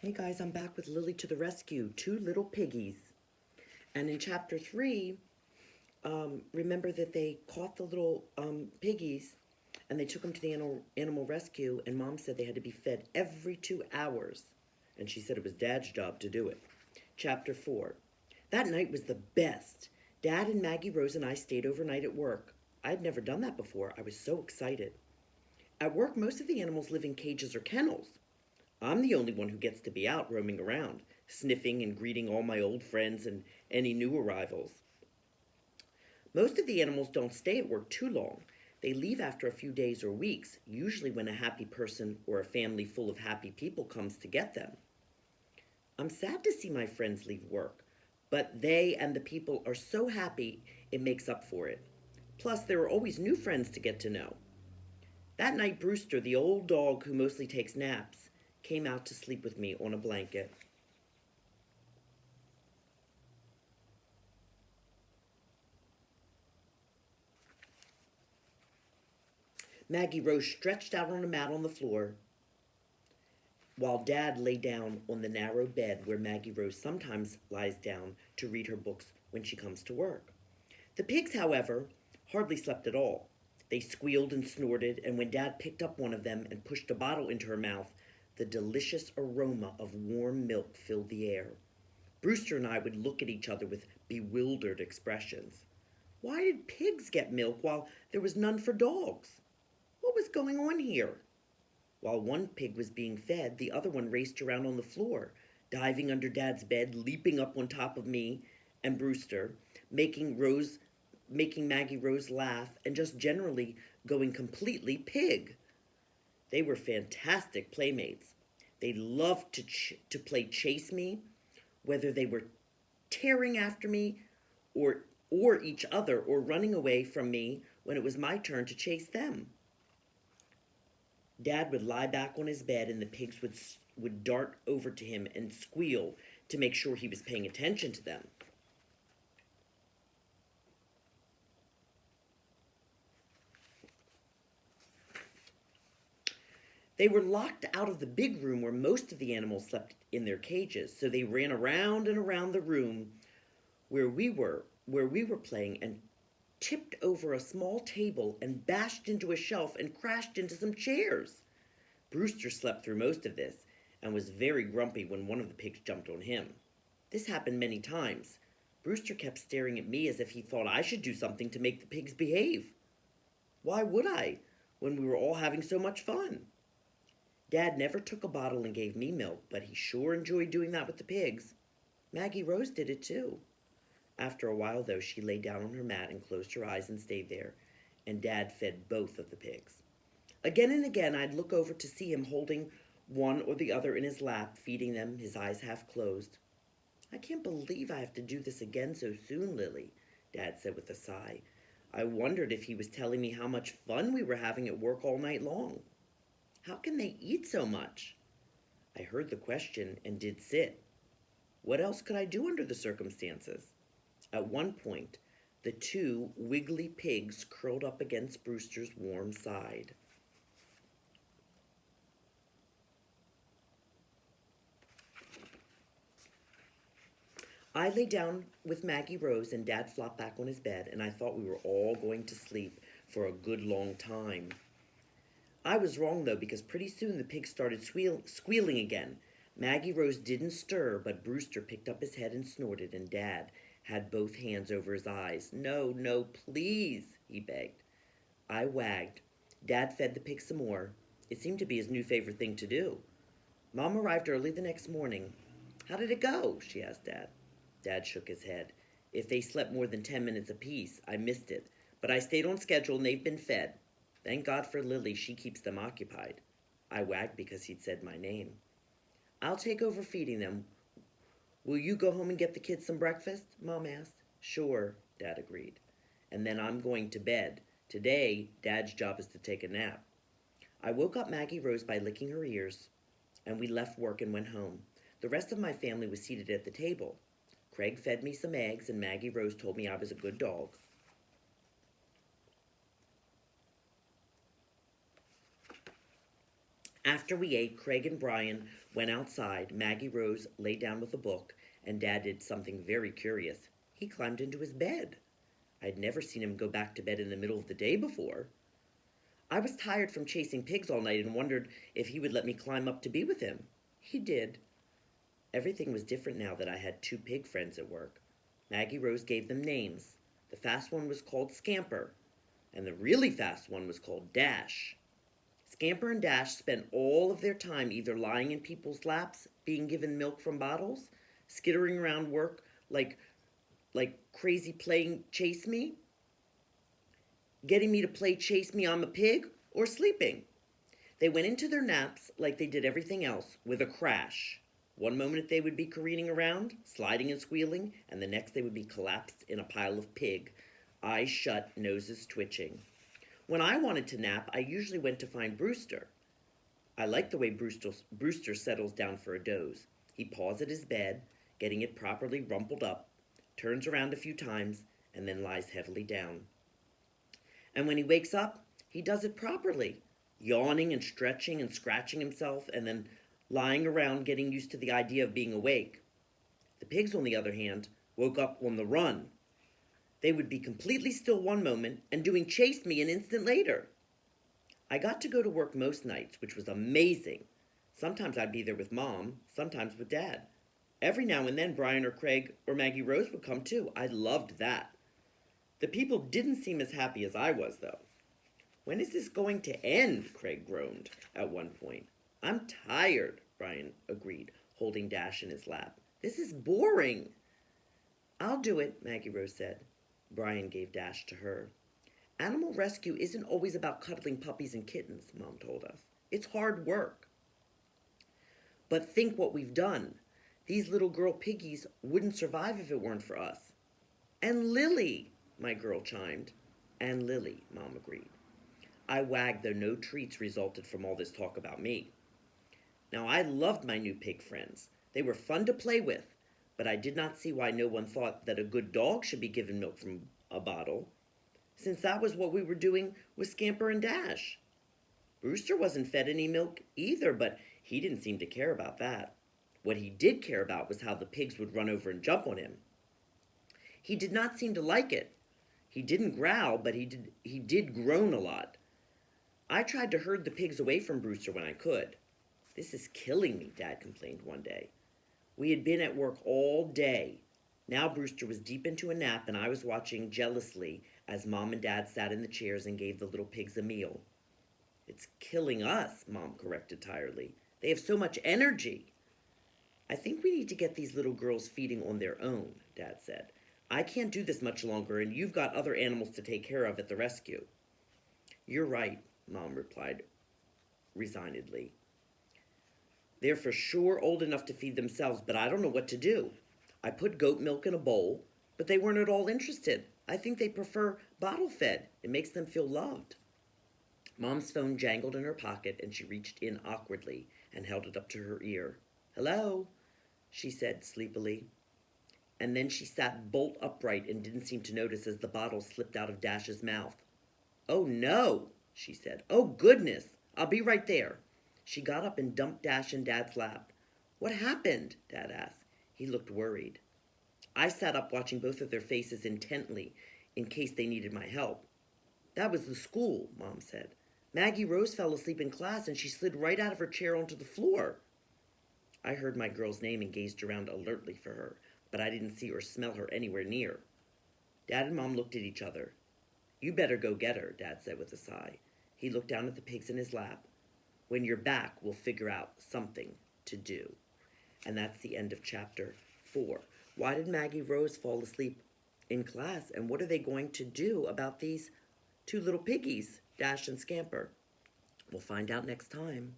Hey guys, I'm back with Lily to the rescue, two little piggies. And in chapter 3, remember that they caught the little piggies and they took them to the animal rescue, and Mom said they had to be fed every 2 hours. And she said it was Dad's job to do it. Chapter 4. That night was the best. Dad and Maggie Rose and I stayed overnight at work. I'd never done that before. I was so excited. At work, most of the animals live in cages or kennels. I'm the only one who gets to be out roaming around, sniffing and greeting all my old friends and any new arrivals. Most of the animals don't stay at work too long. They leave after a few days or weeks, usually when a happy person or a family full of happy people comes to get them. I'm sad to see my friends leave work, but they and the people are so happy it makes up for it. Plus, there are always new friends to get to know. That night, Brewster, the old dog who mostly takes naps, came out to sleep with me on a blanket. Maggie Rose stretched out on a mat on the floor, while Dad lay down on the narrow bed where Maggie Rose sometimes lies down to read her books when she comes to work. The pigs, however, hardly slept at all. They squealed and snorted, and when Dad picked up one of them and pushed a bottle into her mouth, the delicious aroma of warm milk filled the air. Brewster and I would look at each other with bewildered expressions. Why did pigs get milk while there was none for dogs? What was going on here? While one pig was being fed, the other one raced around on the floor, diving under Dad's bed, leaping up on top of me and Brewster, making Maggie Rose laugh, and just generally going completely pig. They were fantastic playmates. They loved to play chase me, whether they were tearing after me or each other or running away from me when it was my turn to chase them. Dad would lie back on his bed and the pigs would dart over to him and squeal to make sure he was paying attention to them. They were locked out of the big room where most of the animals slept in their cages, so they ran around and around the room where we were playing, and tipped over a small table and bashed into a shelf and crashed into some chairs. Brewster slept through most of this and was very grumpy when one of the pigs jumped on him. This happened many times. Brewster kept staring at me as if he thought I should do something to make the pigs behave. Why would I, when we were all having so much fun? Dad never took a bottle and gave me milk, but he sure enjoyed doing that with the pigs. Maggie Rose did it too. After a while, though, she lay down on her mat and closed her eyes and stayed there, and Dad fed both of the pigs. Again and again, I'd look over to see him holding one or the other in his lap, feeding them, his eyes half closed. I can't believe I have to do this again so soon, Lily, Dad said with a sigh. I wondered if he was telling me how much fun we were having at work all night long. How can they eat so much? I heard the question and did sit. What else could I do under the circumstances? At one point, the two wiggly pigs curled up against Brewster's warm side. I lay down with Maggie Rose and Dad flopped back on his bed, and I thought we were all going to sleep for a good long time. I was wrong, though, because pretty soon the pigs started squealing again. Maggie Rose didn't stir, but Brewster picked up his head and snorted, and Dad had both hands over his eyes. No, no, please, he begged. I wagged. Dad fed the pig some more. It seemed to be his new favorite thing to do. Mom arrived early the next morning. How did it go? She asked Dad. Dad shook his head. If they slept more than 10 minutes apiece, I missed it. But I stayed on schedule and they've been fed. Thank God for Lily, she keeps them occupied. I wagged because he'd said my name. I'll take over feeding them. Will you go home and get the kids some breakfast? Mom asked. Sure, Dad agreed. And then I'm going to bed. Today, Dad's job is to take a nap. I woke up Maggie Rose by licking her ears, and we left work and went home. The rest of my family was seated at the table. Craig fed me some eggs, and Maggie Rose told me I was a good dog. After we ate, Craig and Brian went outside. Maggie Rose lay down with a book, and Dad did something very curious. He climbed into his bed. I'd never seen him go back to bed in the middle of the day before. I was tired from chasing pigs all night and wondered if he would let me climb up to be with him. He did. Everything was different now that I had two pig friends at work. Maggie Rose gave them names. The fast one was called Scamper, and the really fast one was called Dash. Scamper and Dash spent all of their time either lying in people's laps, being given milk from bottles, skittering around work like crazy playing chase me, getting me to play chase me, I'm a pig, or sleeping. They went into their naps like they did everything else, with a crash. One moment they would be careening around, sliding and squealing, and the next they would be collapsed in a pile of pig, eyes shut, noses twitching. When I wanted to nap, I usually went to find Brewster. I like the way Brewster settles down for a doze. He paws at his bed, getting it properly rumpled up, turns around a few times, and then lies heavily down. And when he wakes up, he does it properly, yawning and stretching and scratching himself, and then lying around getting used to the idea of being awake. The pigs, on the other hand, woke up on the run. They would be completely still one moment and doing chase me an instant later. I got to go to work most nights, which was amazing. Sometimes I'd be there with Mom, sometimes with Dad. Every now and then Brian or Craig or Maggie Rose would come too. I loved that. The people didn't seem as happy as I was, though. When is this going to end? Craig groaned at one point. I'm tired, Brian agreed, holding Dash in his lap. This is boring. I'll do it, Maggie Rose said. Brian gave Dash to her. Animal rescue isn't always about cuddling puppies and kittens, Mom told us. It's hard work. But think what we've done. These little girl piggies wouldn't survive if it weren't for us. And Lily, my girl chimed. And Lily, Mom agreed. I wagged, though no treats resulted from all this talk about me. Now, I loved my new pig friends. They were fun to play with, but I did not see why no one thought that a good dog should be given milk from a bottle, since that was what we were doing with Scamper and Dash. Brewster wasn't fed any milk either, but he didn't seem to care about that. What he did care about was how the pigs would run over and jump on him. He did not seem to like it. He didn't growl, but he did groan a lot. I tried to herd the pigs away from Brewster when I could. This is killing me, Dad complained one day. We had been at work all day. Now Brewster was deep into a nap, and I was watching jealously as Mom and Dad sat in the chairs and gave the little pigs a meal. It's killing us, Mom corrected tiredly. They have so much energy. I think we need to get these little girls feeding on their own, Dad said. I can't do this much longer, and you've got other animals to take care of at the rescue. You're right, Mom replied resignedly. They're for sure old enough to feed themselves, but I don't know what to do. I put goat milk in a bowl, but they weren't at all interested. I think they prefer bottle-fed. It makes them feel loved. Mom's phone jangled in her pocket, and she reached in awkwardly and held it up to her ear. Hello, she said sleepily. And then she sat bolt upright and didn't seem to notice as the bottle slipped out of Dash's mouth. Oh, no, she said. Oh, goodness. I'll be right there. She got up and dumped Dash in Dad's lap. What happened? Dad asked. He looked worried. I sat up watching both of their faces intently in case they needed my help. That was the school, Mom said. Maggie Rose fell asleep in class and she slid right out of her chair onto the floor. I heard my girl's name and gazed around alertly for her, but I didn't see or smell her anywhere near. Dad and Mom looked at each other. You better go get her, Dad said with a sigh. He looked down at the pigs in his lap. When you're back, we'll figure out something to do. And that's the end of chapter 4. Why did Maggie Rose fall asleep in class? And what are they going to do about these two little piggies, Dash and Scamper? We'll find out next time.